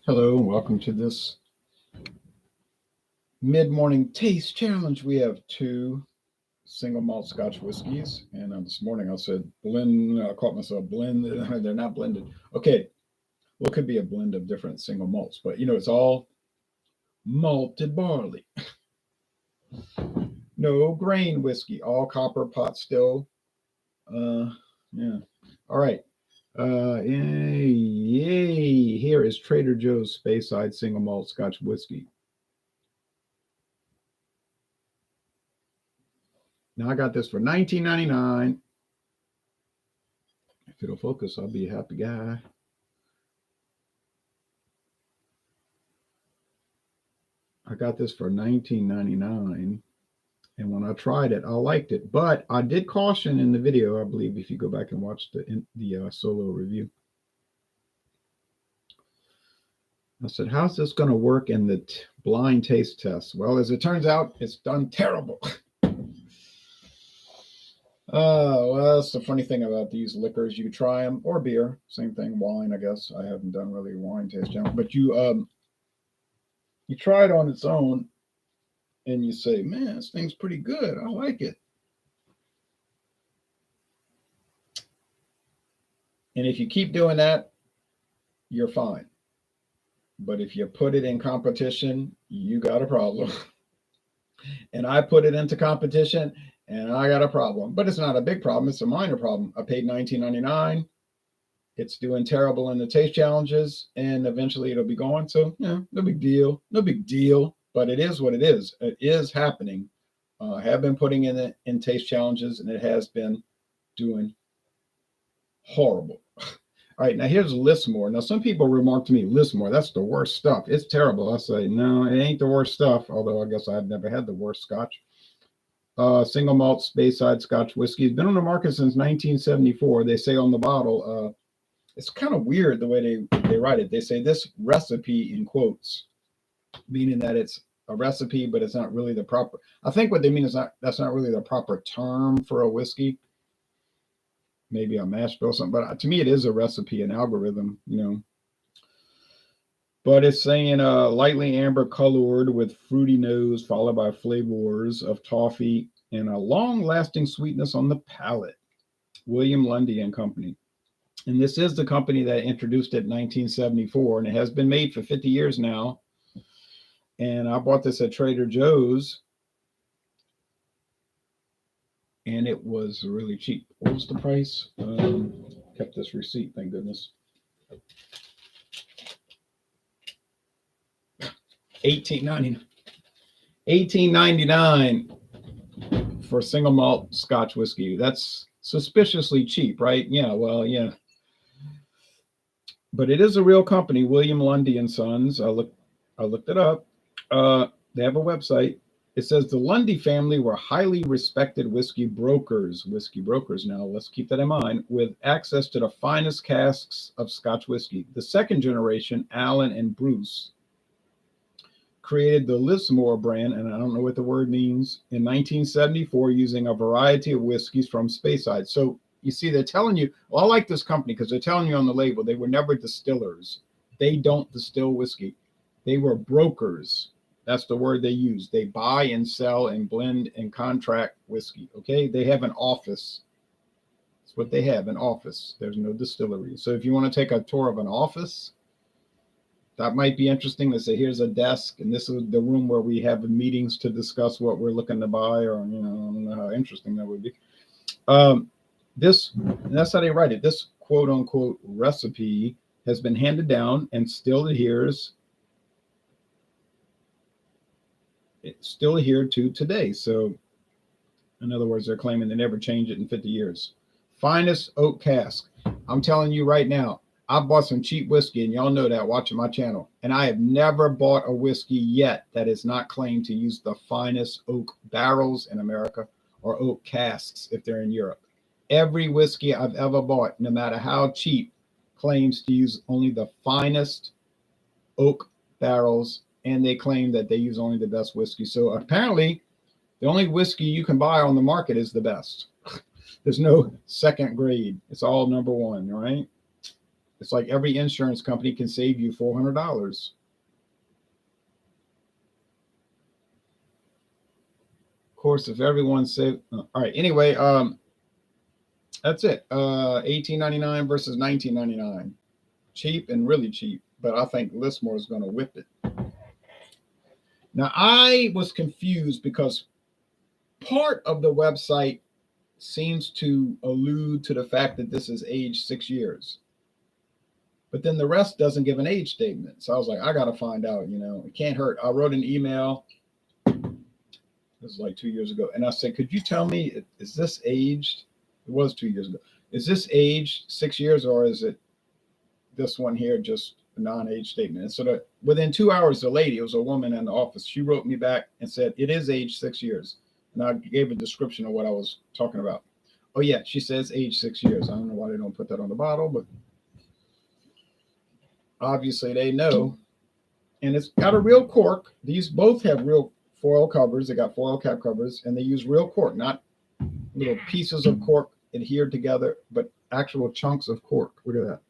Hello and welcome to this mid-morning taste challenge. We have two single malt Scotch whiskeys, and this morning I said blend. I caught myself blend. They're not blended. Okay, well, it could be a blend of different single malts, but it's all malted barley. No grain whiskey, all copper pot still. Yeah. All right. Yay! Here is Trader Joe's Speyside single malt Scotch whiskey. Now I got this for $19.99. If it'll focus, I'll be a happy guy. I got this for $19.99. And when I tried it, I liked it. But I did caution in the video, I believe, if you go back and watch the solo review. I said, how's this going to work in the blind taste test? Well, as it turns out, it's done terrible. Well, that's the funny thing about these liquors. You try them, or beer, same thing, wine, I guess. I haven't done really wine taste challenge, but you try it on its own, and you say, man, this thing's pretty good. I like it. And if you keep doing that, you're fine. But if you put it in competition, you got a problem. And I put it into competition, and I got a problem. But it's not a big problem. It's a minor problem. I paid $19.99. It's doing terrible in the taste challenges, and eventually it'll be gone. So, no big deal. No big deal. But it is what it is. It is happening. I have been putting it in taste challenges, and it has been doing horrible. All right, now here's Lismore. Now, some people remark to me, Lismore, that's the worst stuff. It's terrible. I say, no, it ain't the worst stuff, although I guess I've never had the worst Scotch. Single malt Speyside Scotch whiskey. It's been on the market since 1974. They say on the bottle, it's kind of weird the way they write it. They say this recipe in quotes, meaning that it's a recipe, but it's not really the proper. I think what they mean is that's not really the proper term for a whiskey. Maybe a mash bill or something, but to me it is a recipe, an algorithm, But it's saying lightly amber colored with fruity nose, followed by flavors of toffee and a long-lasting sweetness on the palate. Lundie Company. And this is the company that introduced it in 1974, and it has been made for 50 years now. And I bought this at Trader Joe's, and it was really cheap. What was the price? Kept this receipt, thank goodness. $18.99 for single malt Scotch whiskey. That's suspiciously cheap, right? Yeah, well, yeah. But it is a real company, William Lundie and Sons. I looked it up. They have a website. It says the Lundie family were highly respected whiskey brokers. Now, let's keep that in mind, with access to the finest casks of Scotch whiskey. The second generation, Alan and Bruce, created the Lismore brand, and I don't know what the word means, in 1974 using a variety of whiskeys from Speyside. So you see, they're telling you, well, I like this company because they're telling you on the label they were never distillers. They don't distill whiskey. They were brokers. That's the word they use. They buy and sell and blend and contract whiskey. Okay, they have an office. That's what they have, an office. There's no distillery. So if you want to take a tour of an office, that might be interesting. They say, here's a desk, and this is the room where we have meetings to discuss what we're looking to buy, or, I don't know how interesting that would be. That's how they write it. This quote unquote recipe has been handed down and still adheres. It's still adhered to today. So, in other words, they're claiming they never changed it in 50 years. Finest oak cask. I'm telling you right now, I bought some cheap whiskey, and y'all know that watching my channel. And I have never bought a whiskey yet that is not claimed to use the finest oak barrels in America or oak casks if they're in Europe. Every whiskey I've ever bought, no matter how cheap, claims to use only the finest oak barrels, and they claim that they use only the best whiskey. So apparently, the only whiskey you can buy on the market is the best. There's no second grade. It's all number one, right? It's like every insurance company can save you $400. Of course, if everyone saved, all right. Anyway, that's it. 18.99 versus 19.99. Cheap and really cheap, but I think Lismore is going to whip it. Now, I was confused because part of the website seems to allude to the fact that this is aged 6 years. But then the rest doesn't give an age statement. So I was like, I got to find out, it can't hurt. I wrote an email. This is like 2 years ago. And I said, could you tell me, is this aged? It was 2 years ago. Is this aged 6 years, or is it this one here, just a non-age statement? And so that within 2 hours, the lady, it was a woman in the office, she wrote me back and said, it is aged 6 years. And I gave a description of what I was talking about. Oh, yeah, she says age 6 years. I don't know why they don't put that on the bottle, but obviously they know. And it's got a real cork. These both have real foil covers. They got foil cap covers, and they use real cork, not little pieces of cork adhered together, but actual chunks of cork. Look at that.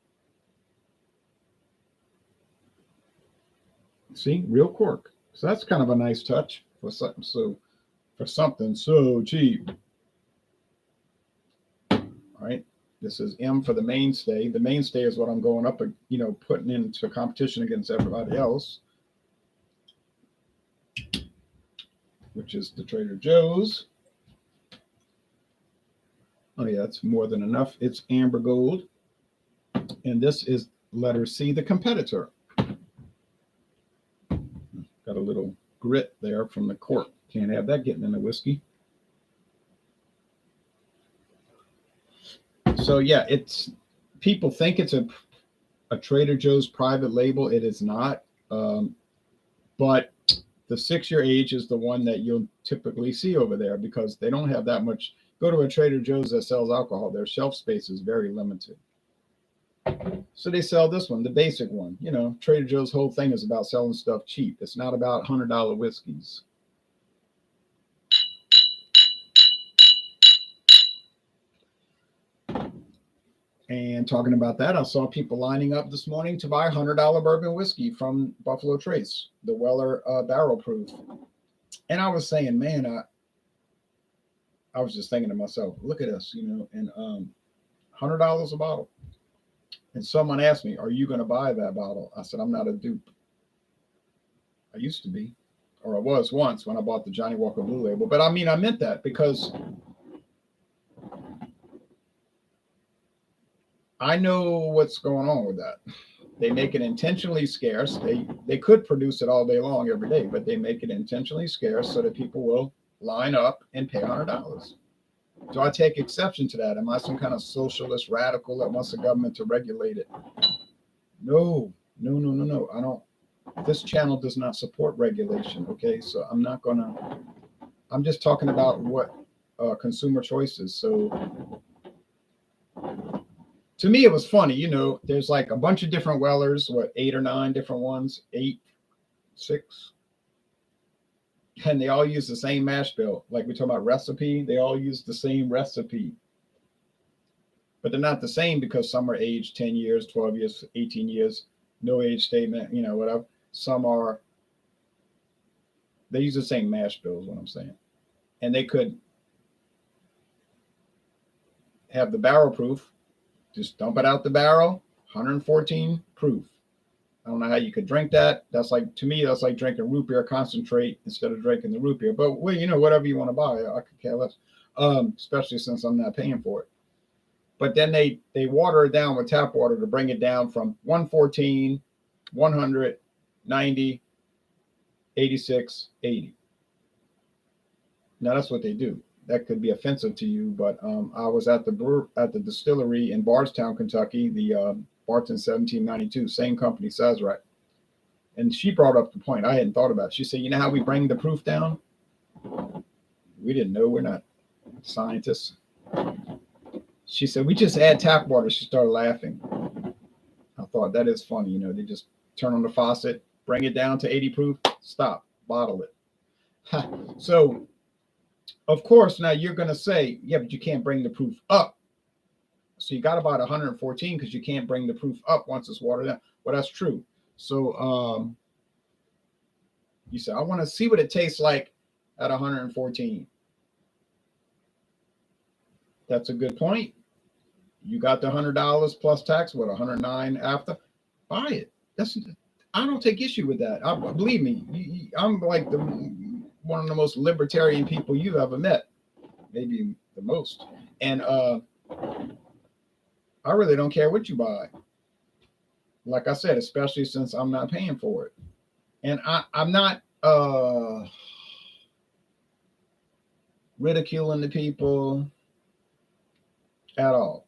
See, real cork. So that's kind of a nice touch for something so cheap. All right. This is M for the mainstay. The mainstay is what I'm going up, putting into competition against everybody else, which is the Trader Joe's. Oh yeah, it's more than enough. It's amber gold. And this is letter C, the competitor. Got a little grit there from the cork. Can't have that getting in the whiskey. So yeah, people think it's a Trader Joe's private label. It is not. But the 6-year age is the one that you'll typically see over there, because they don't have that much. Go to a Trader Joe's that sells alcohol. Their shelf space is very limited. So they sell this one, the basic one. Trader Joe's whole thing is about selling stuff cheap. It's not about $100 whiskeys. And talking about that, I saw people lining up this morning to buy $100 bourbon whiskey from Buffalo Trace, the Weller barrel proof. And I was saying, man, I was just thinking to myself, look at us, and $100 a bottle. And someone asked me, are you going to buy that bottle? I said, I'm not a dupe. I used to be, or I was once when I bought the Johnny Walker Blue Label. But I meant that because I know what's going on with that. They make it intentionally scarce. They could produce it all day long every day, but they make it intentionally scarce so that people will line up and pay $100. Do I take exception to that? Am I some kind of socialist radical that wants the government to regulate it? No. I don't. This channel does not support regulation. Okay, so I'm just talking about what consumer choices. So to me, it was funny. There's like a bunch of different Wellers, 8 or 9 different ones, 8, 6. And they all use the same mash bill. Like we talk about recipe, they all use the same recipe. But they're not the same because some are aged 10 years, 12 years, 18 years, no age statement, whatever. Some they use the same mash bill is what I'm saying. And they could have the barrel proof, just dump it out the barrel, 114 proof. I don't know how you could drink that. To me, that's like drinking root beer concentrate instead of drinking the root beer. But whatever you want to buy, I could care less. Especially since I'm not paying for it. But then they water it down with tap water to bring it down from 114, 100, 90, 86, 80. Now that's what they do. That could be offensive to you, but I was at the distillery in Bardstown, Kentucky, the Barton 1792, same company, Sazerac. And she brought up the point I hadn't thought about. She said, you know how we bring the proof down? We didn't know. We're not scientists. She said, we just add tap water. She started laughing. I thought, that is funny. They just turn on the faucet, bring it down to 80 proof, stop, bottle it. So, of course, now you're going to say, yeah, but you can't bring the proof up. So you got about 114 because you can't bring the proof up once it's watered down. Well, that's true. So you said, I want to see what it tastes like at 114. That's a good point. You got the $100 plus tax, what, 109 after? Buy it. That's I don't take issue with that. Believe me, I'm like one of the most libertarian people you've ever met, maybe the most. And I really don't care what you buy. Like I said, especially since I'm not paying for it. And I'm not ridiculing the people at all.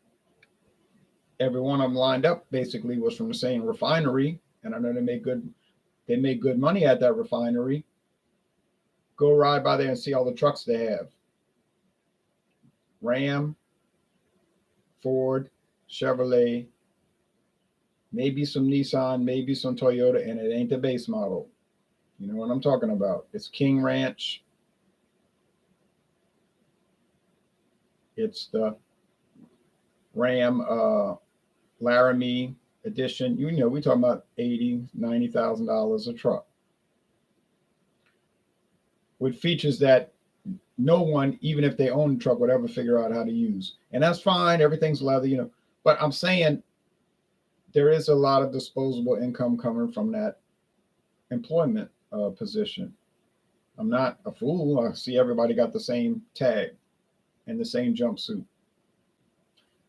Every one of them lined up basically was from the same refinery, and I know they make good money at that refinery. Go ride by there and see all the trucks they have. Ram, Ford, Chevrolet, maybe some Nissan, maybe some Toyota, and it ain't the base model. You know what I'm talking about. It's King Ranch. It's the Ram Laramie edition. You know, we talking about $80,000, $90,000 a truck with features that no one, even if they own the truck, would ever figure out how to use. And that's fine. Everything's leather, you know. But I'm saying there is a lot of disposable income coming from that employment position. I'm not a fool. I see everybody got the same tag and the same jumpsuit.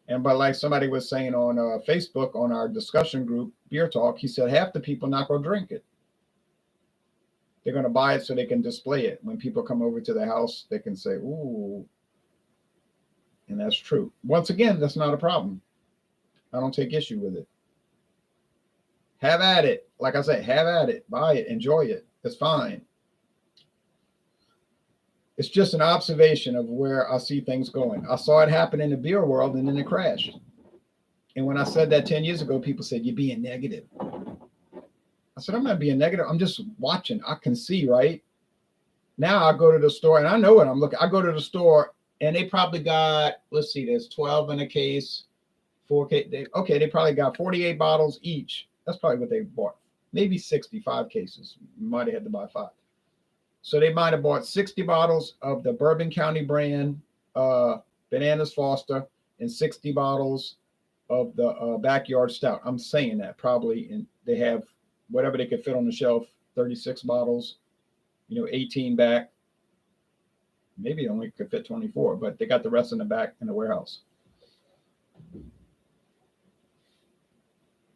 And but like somebody was saying on Facebook on our discussion group, Beer Talk, he said half the people not going to drink it. They're going to buy it so they can display it. When people come over to their house, they can say, ooh. And that's true. Once again, that's not a problem. I don't take issue with it. Have at it. Like I say, have at it. Buy it. Enjoy it. It's fine. It's just an observation of where I see things going. I saw it happen in the beer world and then it crashed. And when I said that 10 years ago, people said, you're being negative. I said, I'm not being negative. I'm just watching. I can see, right? Now I go to the store and I know what I'm looking. I go to the store and they probably got, let's see, there's 12 in a case, 4 case. They probably got 48 bottles each. That's probably what they bought. Maybe 65 cases. You might have had to buy 5. So they might have bought 60 bottles of the Bourbon County brand Bananas Foster and 60 bottles of the Backyard Stout. I'm saying that probably, and they have whatever they could fit on the shelf, 36 bottles, 18 back. Maybe it only could fit 24, but they got the rest in the back in the warehouse.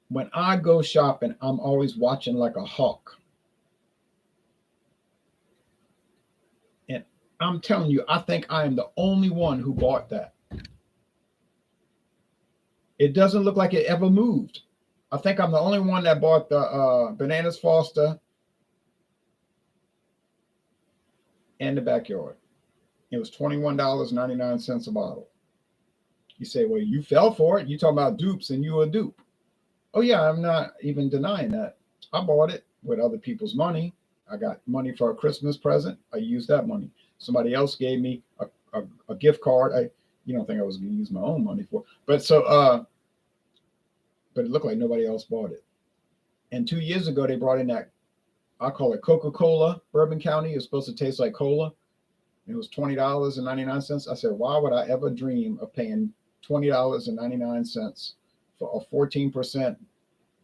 When I go shopping, I'm always watching like a hawk. And I'm telling you, I think I am the only one who bought that. It doesn't look like it ever moved. I think I'm the only one that bought the Bananas Foster and the Backyard. It was $21.99 a bottle. You say, well, you fell for it. You talking about dupes and you were a dupe. Oh, yeah, I'm not even denying that. I bought it with other people's money. I got money for a Christmas present. I used that money. Somebody else gave me a gift card. You don't think I was going to use my own money for, but but it looked like nobody else bought it. And 2 years ago, they brought in that, I call it Coca-Cola, Bourbon County. It's supposed to taste like cola. It was $20.99. I said, why would I ever dream of paying $20.99 for a 14%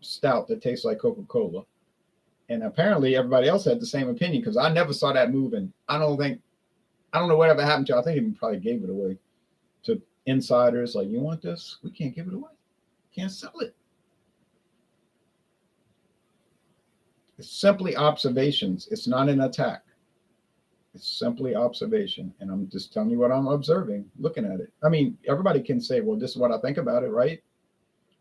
stout that tastes like Coca-Cola? And apparently everybody else had the same opinion because I never saw that moving. I don't know whatever happened to it. I think he probably gave it away to insiders. Like, you want this? We can't give it away. Can't sell it. It's simply observations. It's not an attack. It's simply observation. And I'm just telling you what I'm observing, looking at it. I mean, everybody can say, well, this is what I think about it, right?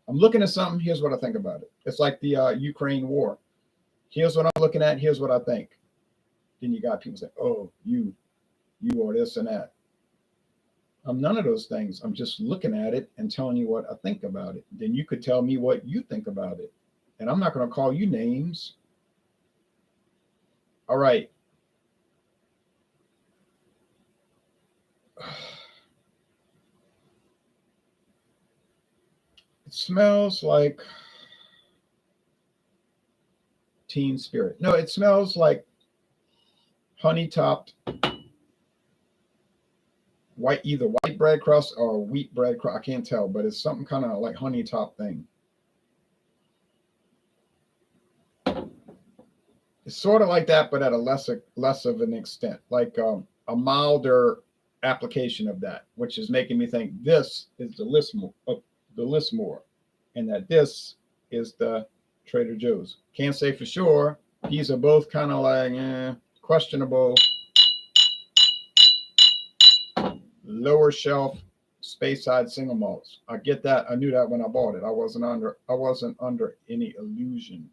I'm looking at something. Here's what I think about it. It's like the Ukraine war. Here's what I'm looking at. Here's what I think. Then you got people say, oh, you are this and that. I'm none of those things. I'm just looking at it and telling you what I think about it. Then you could tell me what you think about it. And I'm not going to call you names. All right. smells like teen spirit. No, it smells like honey topped white, either white bread crust or wheat bread crust. I can't tell, but it's something kind of like honey top thing. It's sort of like that, but at a less of an extent, like a milder application of that, which is making me think this is the Lismore, and that this is the Trader Joe's. Can't say for sure. These are both kind of like questionable, lower shelf Speyside single malts. I get that. I knew that when I bought it. I wasn't under any illusion.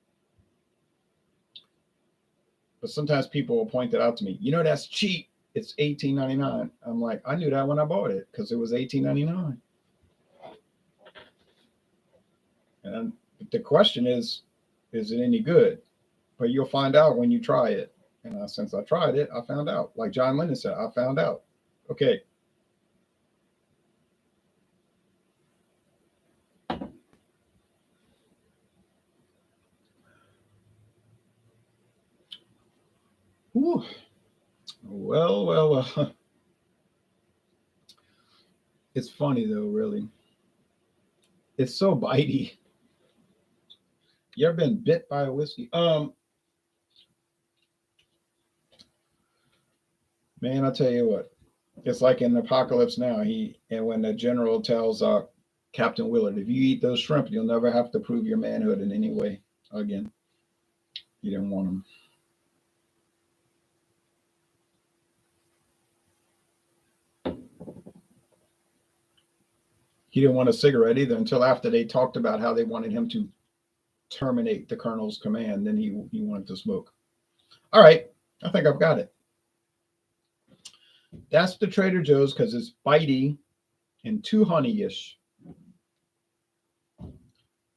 But sometimes people will point that out to me. You know, that's cheap. It's $18.99. I'm like, I knew that when I bought it because it was $18.99. And the question is it any good? But you'll find out when you try it. And since I tried it, I found out. Like John Lennon said, I found out. Okay. Whew. Well. It's funny though, really. It's so bitey. You ever been bit by a whiskey? Man, I'll tell you what. It's like in Apocalypse Now. And when the general tells Captain Willard, if you eat those shrimp, you'll never have to prove your manhood in any way again. You didn't want them. He didn't want a cigarette either until after they talked about how they wanted him to terminate the colonel's command. Then he wanted to smoke. All right, I think I've got it. That's the Trader Joe's because it's bitey and too honey-ish.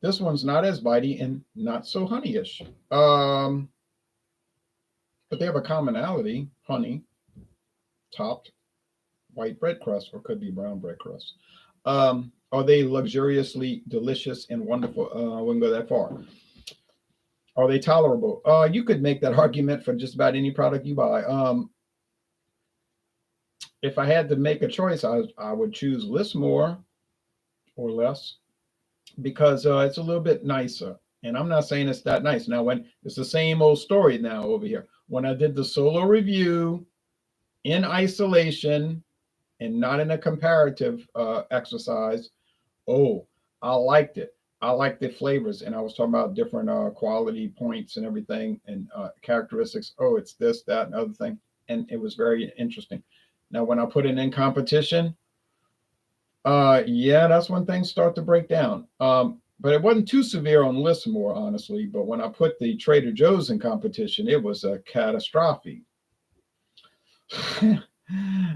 This one's not as bitey and not so honey-ish. But they have a commonality: honey topped white bread crust, or could be brown bread crust. Are they luxuriously delicious and wonderful? I wouldn't go that far. Are they tolerable? You could make that argument for just about any product you buy. If I had to make a choice, I would choose Lismore or less because it's a little bit nicer. And I'm not saying it's that nice. Now, when it's the same old story now over here. When I did the solo review in isolation and not in a comparative exercise, I liked it. I liked the flavors, and I was talking about different quality points and everything and characteristics. Oh, it's this, that, and other thing. And it was very interesting. Now, when I put it in competition, that's when things start to break down. But it wasn't too severe on Lismore, honestly. But when I put the Trader Joe's in competition, it was a catastrophe.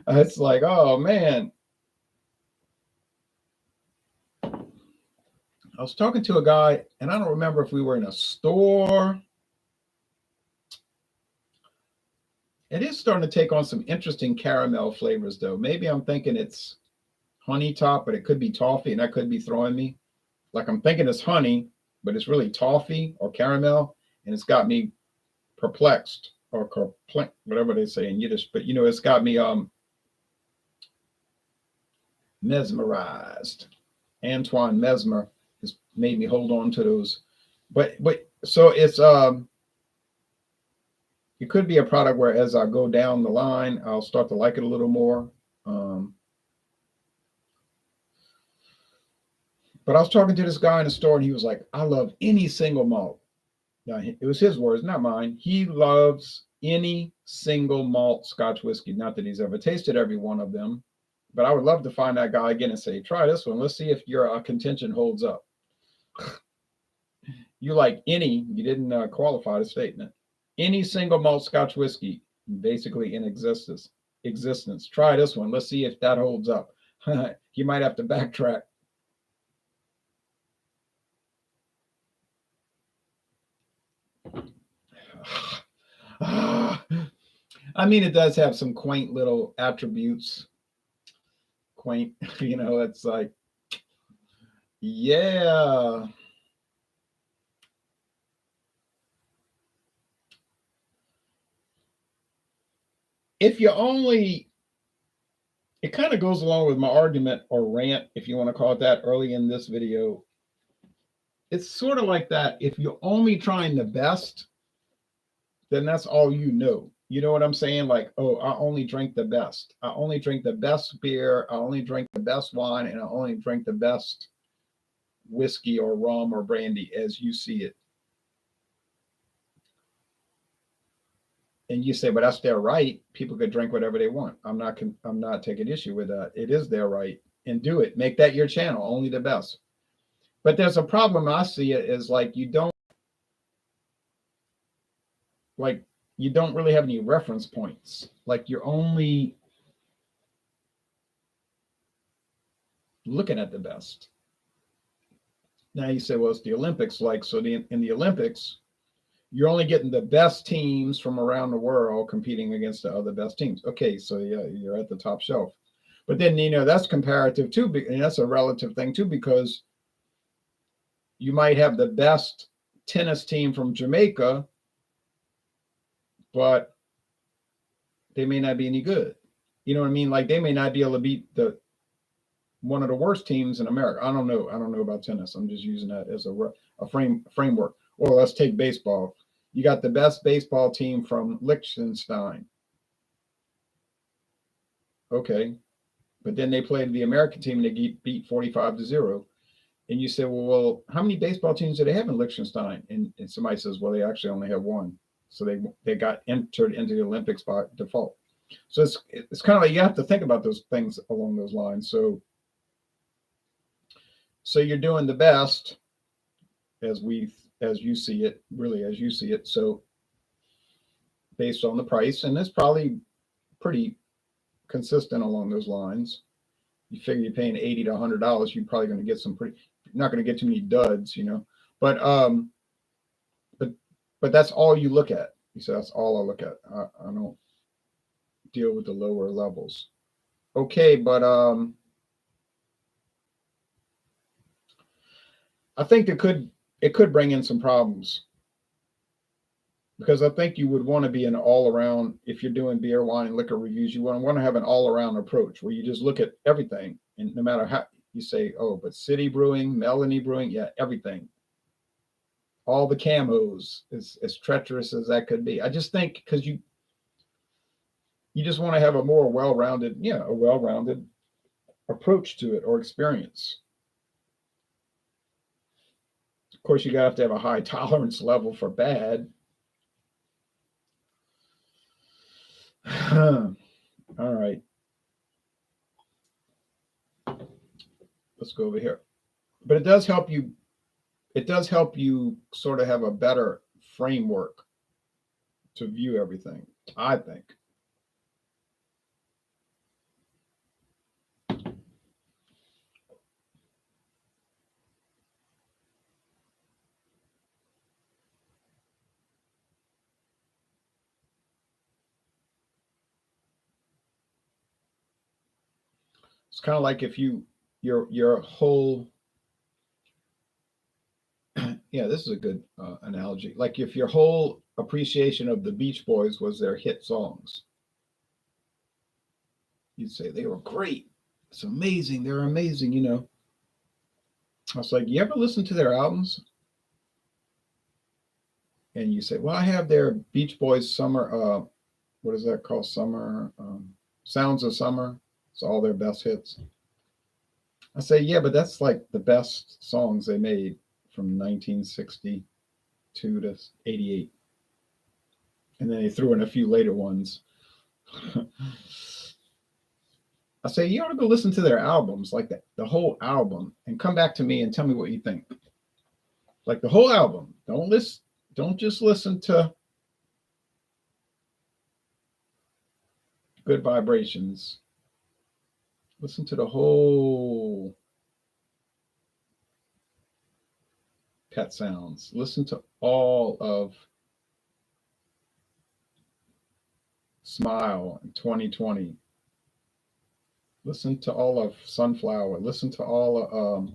It's like, oh, man. I was talking to a guy, and I don't remember if we were in a store. It is starting to take on some interesting caramel flavors, though. Maybe I'm thinking it's honey top, but it could be toffee, and that could be throwing me. Like I'm thinking it's honey, but it's really toffee or caramel, and it's got me perplexed or whatever they say in Yiddish. But it's got me mesmerized. Antoine Mesmer has made me hold on to those. But so it's it could be a product where as I go down the line, I'll start to like it a little more. But I was talking to this guy in the store, and he was like, I love any single malt. Now, it was his words, not mine. He loves any single malt Scotch whiskey. Not that he's ever tasted every one of them, but I would love to find that guy again and say, try this one. Let's see if your contention holds up. You like any, you didn't qualify the statement. Any single malt Scotch whiskey, basically in existence. Try this one. Let's see if that holds up. You might have to backtrack. I mean, it does have some quaint little attributes. Quaint, it's like Yeah. If you only, it kind of goes along with my argument or rant, if you want to call it that, early in this video. It's sort of like that. If you're only trying the best, then that's all you know. You know what I'm saying? Like, oh, I only drink the best. I only drink the best beer. I only drink the best wine, and I only drink the best whiskey or rum or brandy as you see it. And you say, but that's their right. People could drink whatever they want. I'm not taking issue with that. It is their right, and do it. Make that your channel. Only the best. But there's a problem I see it is like you don't really have any reference points. Like you're only looking at the best. Now you say, well, it's the Olympics. Like, so in the Olympics, you're only getting the best teams from around the world competing against the other best teams. Okay, so yeah, you're at the top shelf. But then, that's comparative too, and that's a relative thing too, because you might have the best tennis team from Jamaica, but they may not be any good. You know what I mean? Like they may not be able to beat one of the worst teams in America. I don't know. I don't know about tennis. I'm just using that as a framework. Or let's take baseball. You got the best baseball team from Liechtenstein. Okay. But then they played the American team and they beat 45-0. And you say, well, how many baseball teams do they have in Liechtenstein? And somebody says, well, they actually only have one. So they got entered into the Olympics by default. So it's kind of like you have to think about those things along those lines. So you're doing the best as you see it, really as you see it. So based on the price, and it's probably pretty consistent along those lines. You figure you're paying $80 to $100, you're probably going to get not going to get too many duds, But but that's all you look at. You say that's all I look at. I don't deal with the lower levels. Okay, but I think it could bring in some problems, because I think you would want to be an all around, if you're doing beer, wine, liquor reviews, you want to have an all around approach where you just look at everything, and no matter how you say, oh, but City Brewing, Melanie Brewing, yeah, everything, all the camos, as treacherous as that could be. I just think because you just want to have a more well-rounded approach to it or experience. Of course, you have to have a high tolerance level for bad. All right. Let's go over here. But it does help you sort of have a better framework to view everything, I think. It's kind of like if your whole yeah, this is a good analogy. Like if your whole appreciation of the Beach Boys was their hit songs, you'd say they were great. It's amazing. They're amazing, I was like, you ever listen to their albums? And you say, well, I have their Beach Boys summer, what is that called? Summer, Sounds of Summer. It's all their best hits. I say, yeah, but that's like the best songs they made from 1962 to 88. And then they threw in a few later ones. I say, you ought to go listen to their albums, like the whole album, and come back to me and tell me what you think. Like the whole album. Don't just listen to Good Vibrations. Listen to the whole Pet Sounds. Listen to all of Smile in 2020. Listen to all of Sunflower. Listen to all of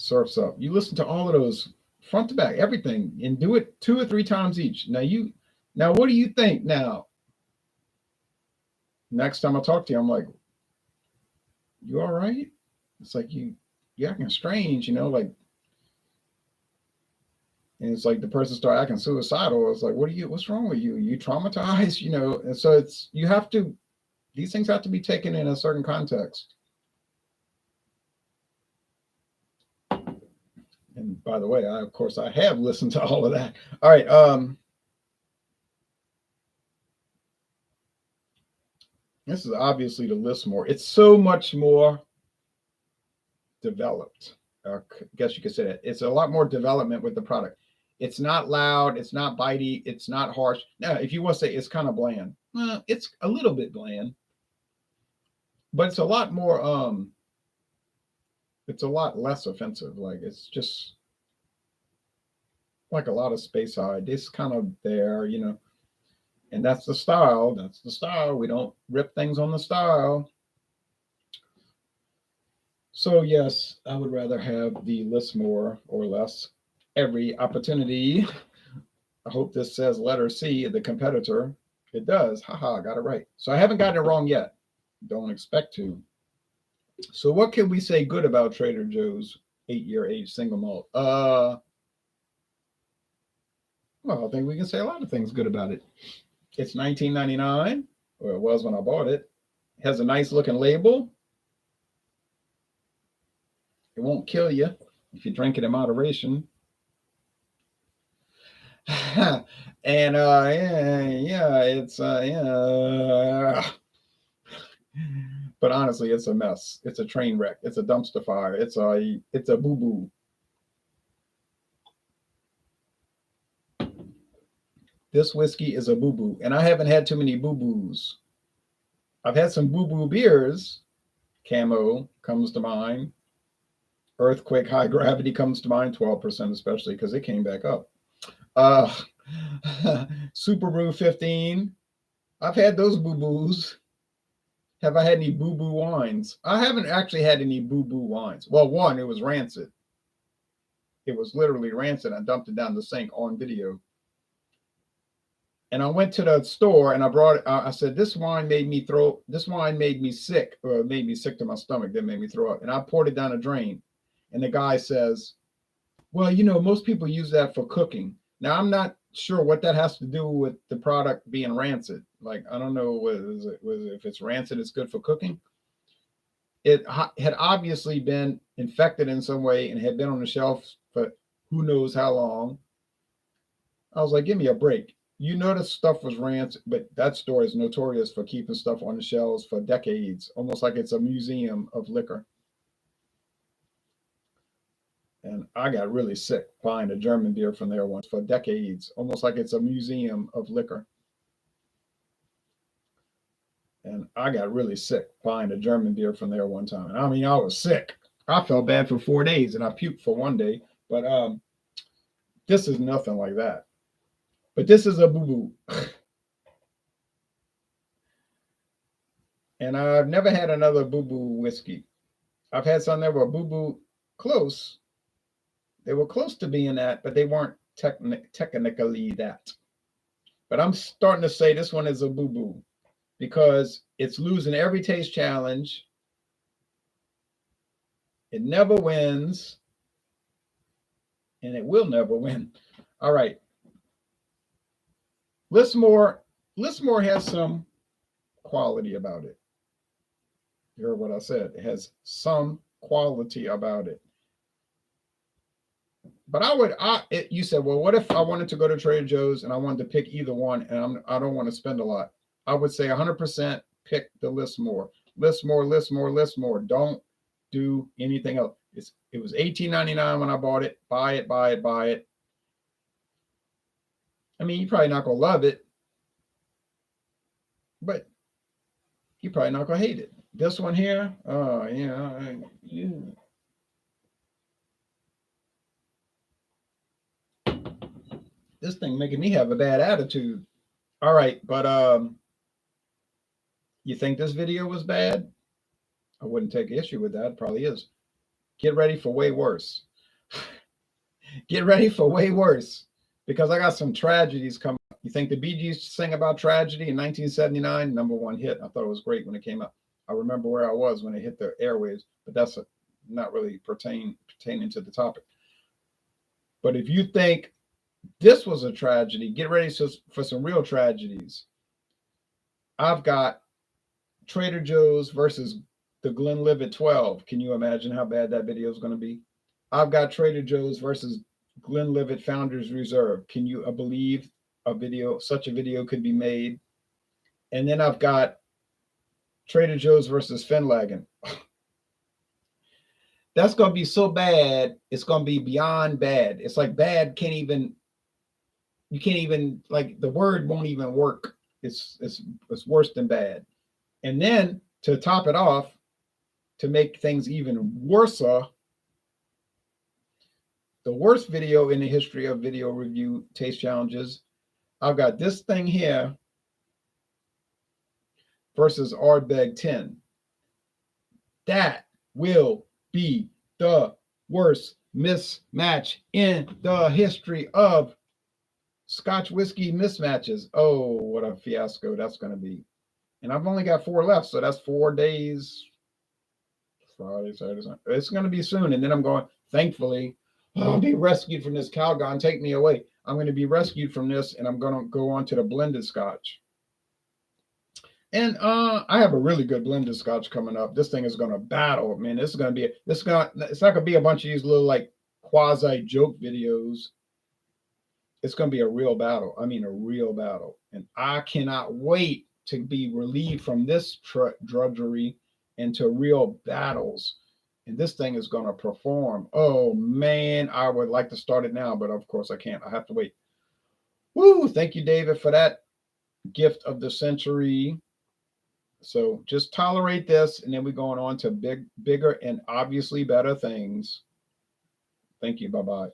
Surfs Up. You listen to all of those front to back, everything, and do it 2 or 3 times each. Now what do you think now? Next time I talk to you, I'm like, you all right? It's like you're acting strange, like, and it's like the person start acting suicidal. It's like, what's wrong with you? You traumatized, and so these things have to be taken in a certain context. And by the way, of course I have listened to all of that. All right. This is obviously the Lismore. It's so much more developed. I guess you could say that. It's a lot more development with the product. It's not loud. It's not bitey. It's not harsh. Now, if you want to say it's kind of bland, it's a little bit bland, but it's a lot more. It's a lot less offensive. Like, it's just like a lot of Speyside. It's kind of there, and that's the style. That's the style. We don't rip things on the style. So yes, I would rather have the Lismore or less every opportunity. I hope this says letter C, the competitor. It does. Haha, I got it right. So I haven't gotten it wrong yet. Don't expect to. So what can we say good about Trader Joe's 8-year age single malt? Well, I think we can say a lot of things good about it. It's $19.99, or it was when I bought it. It has a nice looking label. It won't kill you if you drink it in moderation. And yeah, it's yeah. But honestly, it's a mess. It's a train wreck. It's a dumpster fire. It's a boo boo. This whiskey is a boo boo, and I haven't had too many boo boos. I've had some boo boo beers. Camo comes to mind. Earthquake High Gravity comes to mind, 12%, especially because it came back up. Super Brew 15. I've had those boo boos. Have I had any boo boo wines? I haven't actually had any boo boo wines. Well, one, it was rancid. It was literally rancid. I dumped it down the sink on video. And I went to the store and I brought it. I said, this wine made me sick, or made me sick to my stomach. That made me throw up. And I poured it down a drain. And the guy says, well, most people use that for cooking. Now, I'm not sure what that has to do with the product being rancid. Like, I don't know if it's rancid, it's good for cooking. It had obviously been infected in some way and had been on the shelf for who knows how long. I was like, give me a break. This stuff was rancid, but that store is notorious for keeping stuff on the shelves for decades, almost like it's a museum of liquor. And I got really sick buying a German beer from there once for decades, almost like it's a museum of liquor. And I got really sick buying a German beer from there one time. I mean, I was sick. I felt bad for 4 days and I puked for one day. But this is nothing like that. But this is a boo-boo. And I've never had another boo-boo whiskey. I've had some that were boo-boo close. They were close to being that, but they weren't technically that. But I'm starting to say this one is a boo-boo because it's losing every taste challenge. It never wins. And it will never win. All right. Lismore has some quality about it. You heard what I said. It has some quality about it. But you said, well, what if I wanted to go to Trader Joe's and I wanted to pick either one and I don't want to spend a lot? I would say 100% pick the Lismore. Lismore. Don't do anything else. It was $18.99 when I bought it. Buy it. I mean, you're probably not going to love it, but you're probably not going to hate it. This one here, this thing making me have a bad attitude. All right, but you think this video was bad? I wouldn't take issue with that. It probably is. Get ready for way worse. Get ready for way worse, because I got some tragedies coming up. You think the Bee Gees sang about tragedy in 1979? #1 hit. I thought it was great when it came out. I remember where I was when it hit the airwaves, but that's not really pertaining to the topic. But if you think this was a tragedy, get ready for some real tragedies. I've got Trader Joe's versus the Glenlivet 12. Can you imagine how bad that video is going to be? I've got Trader Joe's versus Glenlivet Founders Reserve. Can you believe such a video could be made? And then I've got Trader Joe's versus Finlagan. That's going to be so bad. It's going to be beyond bad. It's like bad you can't even, like, the word won't even work. It's worse than bad. And then to top it off, to make things even worse, the worst video in the history of video review taste challenges, I've got this thing here versus Ardbeg 10. That will be the worst mismatch in the history of Scotch whiskey mismatches. Oh, what a fiasco that's going to be. And I've only got 4 left, so that's 4 days. Friday, Saturday, Sunday. It's going to be soon. And then I'm going, thankfully, I'll be rescued from this. Calgon, take me away. I'm going to be rescued from this, and I'm going to go on to the blended Scotch. And I have a really good blended Scotch coming up. This thing is going to battle, man. It's not going to be a bunch of these little, like, quasi joke videos. It's going to be a real battle. I mean, a real battle. And I cannot wait to be relieved from this drudgery into real battles. And this thing is going to perform. Oh, man, I would like to start it now, but of course I can't. I have to wait. Woo! Thank you, David, for that gift of the century. So just tolerate this, and then we're going on to bigger and obviously better things. Thank you. Bye-bye.